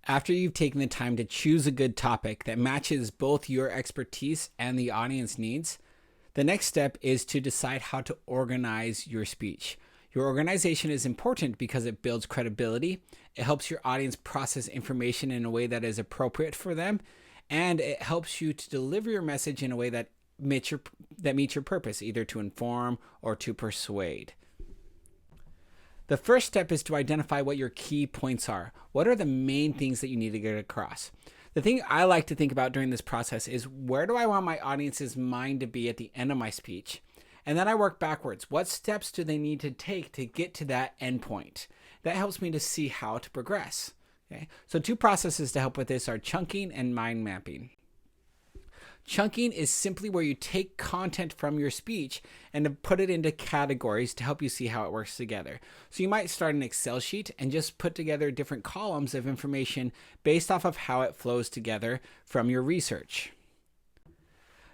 After you've taken the time to choose a good topic that matches both your expertise and the audience needs, the next step is to decide how to organize your speech. Your organization is important because it builds credibility, it helps your audience process information in a way that is appropriate for them, and it helps you to deliver your message in a way that meets your purpose, either to inform or to persuade. The first step is to identify what your key points are. What are the main things that you need to get across? The thing I like to think about during this process is, where do I want my audience's mind to be at the end of my speech? And then I work backwards. What steps do they need to take to get to that end point? That helps me to see how to progress. Okay? So 2 processes to help with this are chunking and mind mapping. Chunking is simply where you take content from your speech and to put it into categories to help you see how it works together. So you might start an Excel sheet and just put together different columns of information based off of how it flows together from your research.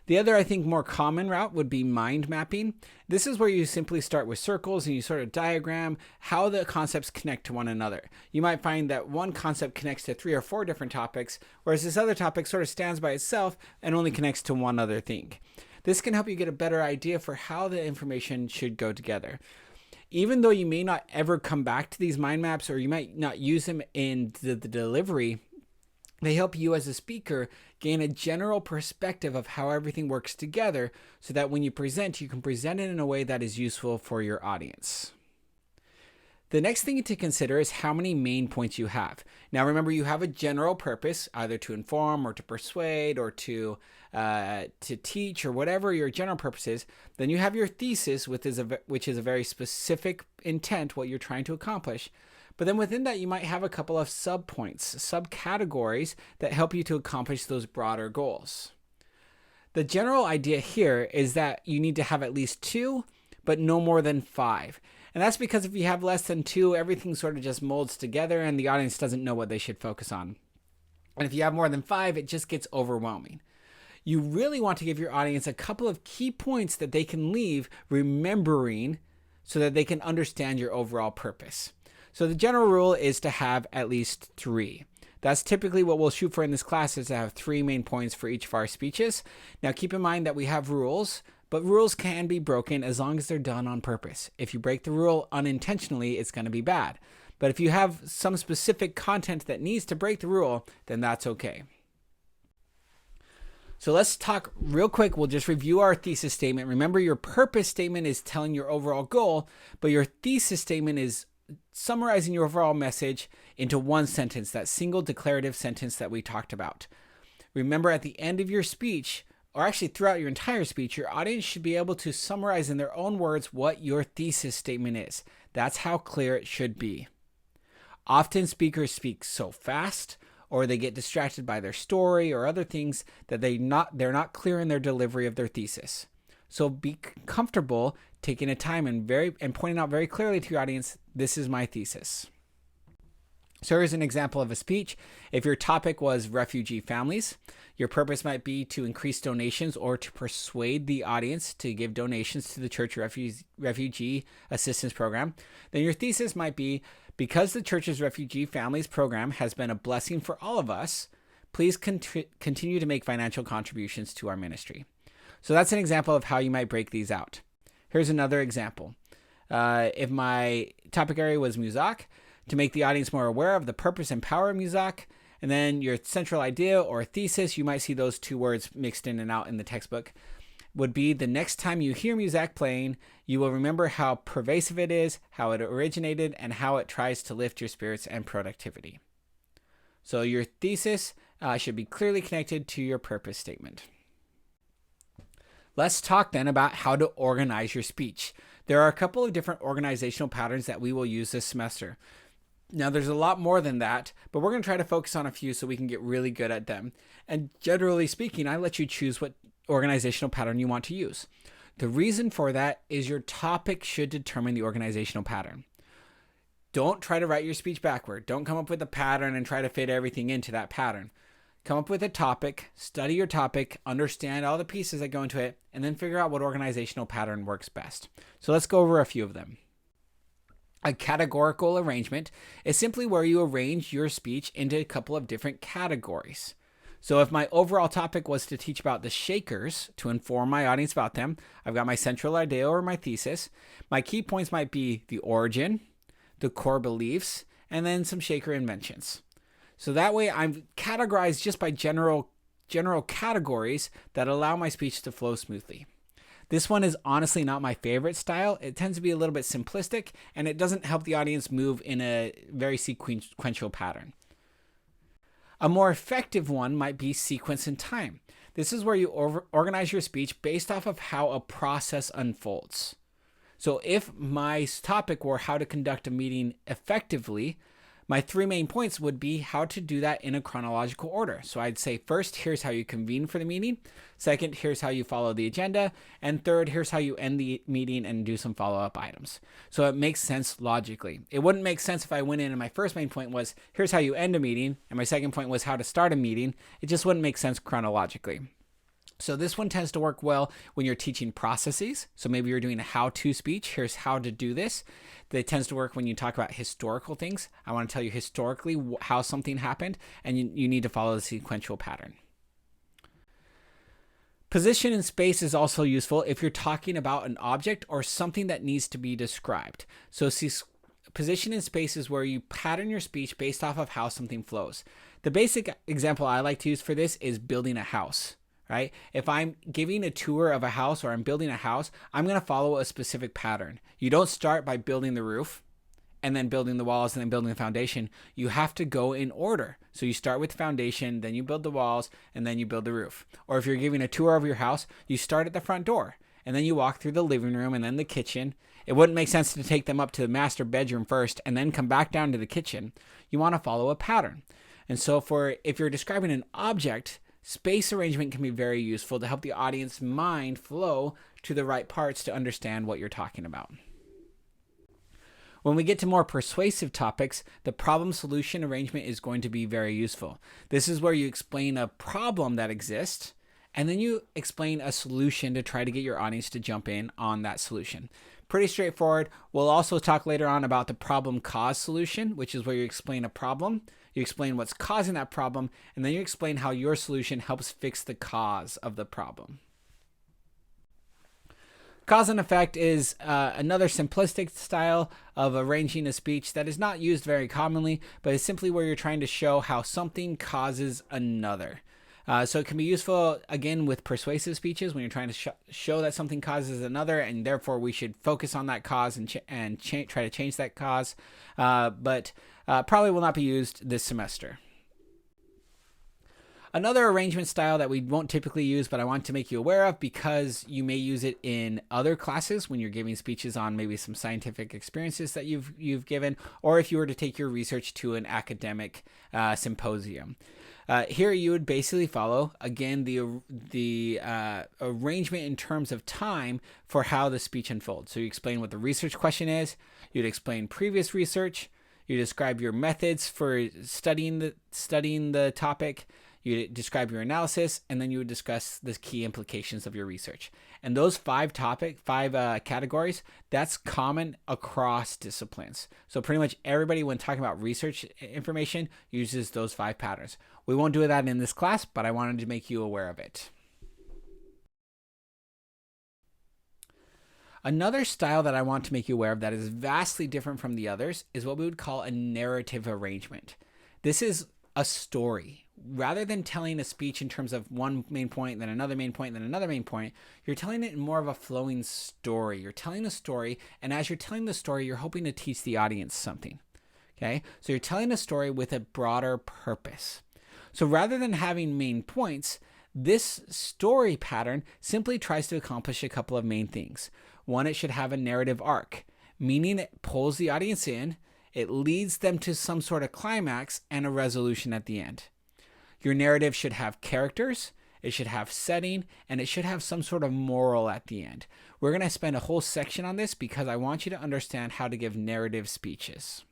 The other, I think, more common route would be mind mapping. This is where you simply start with circles and you sort of diagram how the concepts connect to one another. You might find that one concept connects to 3 or 4 different topics, whereas this other topic sort of stands by itself and only connects to one other thing. This can help you get a better idea for how the information should go together. Even though you may not ever come back to these mind maps, or you might not use them in the delivery, they help you as a speaker gain a general perspective of how everything works together, so that when you present, you can present it in a way that is useful for your audience. The next thing to consider is how many main points you have. Now remember, you have a general purpose, either to inform or to persuade or to teach, or whatever your general purpose is. Then you have your thesis, which is a very specific intent, what you're trying to accomplish. But then within that, you might have a couple of subpoints, subcategories that help you to accomplish those broader goals. The general idea here is that you need to have at least 2, but no more than 5. And that's because if you have less than 2, everything sort of just molds together and the audience doesn't know what they should focus on. And if you have more than 5, it just gets overwhelming. You really want to give your audience a couple of key points that they can leave remembering, so that they can understand your overall purpose. So the general rule is to have at least 3. That's typically what we'll shoot for in this class, is to have 3 main points for each of our speeches. Now keep in mind that we have rules, but rules can be broken as long as they're done on purpose. If you break the rule unintentionally, it's going to be bad. But if you have some specific content that needs to break the rule, then that's okay. So let's talk real quick. We'll just review our thesis statement. Remember, your purpose statement is telling your overall goal, but your thesis statement is summarizing your overall message into one sentence, that single declarative sentence that we talked about. Remember, at the end of your speech, or actually throughout your entire speech, your audience should be able to summarize in their own words what your thesis statement is. That's how clear it should be. Often speakers speak so fast, or they get distracted by their story or other things, that they're not clear in their delivery of their thesis. So be comfortable taking a time and pointing out very clearly to your audience, this is my thesis. So here's an example of a speech. If your topic was refugee families, your purpose might be to increase donations or to persuade the audience to give donations to the church refugee assistance program. Then your thesis might be, because the church's refugee families program has been a blessing for all of us, please continue to make financial contributions to our ministry. So that's an example of how you might break these out. Here's another example. If my topic area was Muzak, to make the audience more aware of the purpose and power of Muzak, and then your central idea or thesis, you might see those 2 words mixed in and out in the textbook, would be, the next time you hear Muzak playing, you will remember how pervasive it is, how it originated, and how it tries to lift your spirits and productivity. So your thesis should be clearly connected to your purpose statement. Let's talk then about how to organize your speech. There are a couple of different organizational patterns that we will use this semester. Now, there's a lot more than that, but we're going to try to focus on a few so we can get really good at them. And generally speaking, I let you choose what organizational pattern you want to use. The reason for that is your topic should determine the organizational pattern. Don't try to write your speech backward. Don't come up with a pattern and try to fit everything into that pattern. Come up with a topic, study your topic, understand all the pieces that go into it, and then figure out what organizational pattern works best. So let's go over a few of them. A categorical arrangement is simply where you arrange your speech into a couple of different categories. So if my overall topic was to teach about the Shakers to inform my audience about them, I've got my central idea or my thesis. My key points might be the origin, the core beliefs, and then some Shaker inventions. So that way I'm categorized just by general categories that allow my speech to flow smoothly. This one is honestly not my favorite style. It tends to be a little bit simplistic, and it doesn't help the audience move in a very sequential pattern. A more effective one might be sequence and time. This is where you organize your speech based off of how a process unfolds. So if my topic were how to conduct a meeting effectively, my 3 main points would be how to do that in a chronological order. So I'd say first, here's how you convene for the meeting. Second, here's how you follow the agenda. And third, here's how you end the meeting and do some follow-up items. So it makes sense logically. It wouldn't make sense if I went in and my first main point was, here's how you end a meeting. And my second point was how to start a meeting. It just wouldn't make sense chronologically. So this one tends to work well when you're teaching processes. So maybe you're doing a how-to speech. Here's how to do this. It tends to work when you talk about historical things. I want to tell you historically how something happened, and you need to follow the sequential pattern. Position and space is also useful if you're talking about an object or something that needs to be described. So position and space is where you pattern your speech based off of how something flows. The basic example I like to use for this is building a house. Right? If I'm giving a tour of a house or I'm building a house, I'm going to follow a specific pattern. You don't start by building the roof and then building the walls and then building the foundation. You have to go in order. So you start with the foundation, then you build the walls, and then you build the roof. Or if you're giving a tour of your house, you start at the front door and then you walk through the living room and then the kitchen. It wouldn't make sense to take them up to the master bedroom first and then come back down to the kitchen. You want to follow a pattern. And so if you're describing an object, space arrangement can be very useful to help the audience mind flow to the right parts to understand what you're talking about. When we get to more persuasive topics, the problem-solution arrangement is going to be very useful. This is where you explain a problem that exists, and then you explain a solution to try to get your audience to jump in on that solution. Pretty straightforward. We'll also talk later on about the problem-cause solution, which is where you explain a problem, you explain what's causing that problem, and then you explain how your solution helps fix the cause of the problem. Cause and effect is another simplistic style of arranging a speech that is not used very commonly, but is simply where you're trying to show how something causes another. So it can be useful, again, with persuasive speeches when you're trying to show that something causes another, and therefore we should focus on that cause and try to change that cause, but probably will not be used this semester. Another arrangement style that we won't typically use, but I want to make you aware of because you may use it in other classes when you're giving speeches on maybe some scientific experiences that you've given, or if you were to take your research to an academic symposium. Here you would basically follow, again, the arrangement in terms of time for how the speech unfolds. So you explain what the research question is, you'd explain previous research, you describe your methods for studying the topic, you describe your analysis, and then you would discuss the key implications of your research. And those five categories, that's common across disciplines. So pretty much everybody, when talking about research information, uses those 5 patterns. We won't do that in this class, but I wanted to make you aware of it. Another style that I want to make you aware of that is vastly different from the others is what we would call a narrative arrangement. This is a story. Rather than telling a speech in terms of one main point, then another main point, then another main point, you're telling it in more of a flowing story. You're telling a story, and as you're telling the story, you're hoping to teach the audience something. Okay? So you're telling a story with a broader purpose. So rather than having main points, this story pattern simply tries to accomplish a couple of main things. One, it should have a narrative arc, meaning it pulls the audience in, it leads them to some sort of climax and a resolution at the end. Your narrative should have characters, it should have setting, and it should have some sort of moral at the end. We're going to spend a whole section on this because I want you to understand how to give narrative speeches.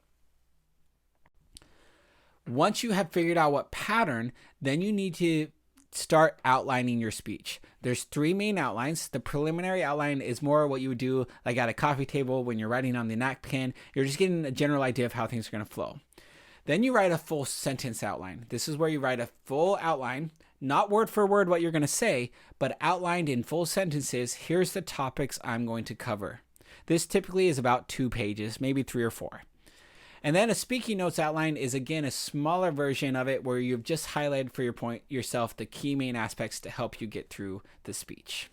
Once you have figured out what pattern, then you need to start outlining your speech. There's three main outlines. The preliminary outline is more what you would do like at a coffee table when you're writing on the napkin. You're just getting a general idea of how things are going to flow. Then you write a full sentence outline. This is where you write a full outline, not word for word what you're going to say, but outlined in full sentences. Here's the topics I'm going to cover. This typically is about 2 pages, maybe 3 or 4. And then a speaking notes outline is again a smaller version of it where you've just highlighted for yourself the key main aspects to help you get through the speech.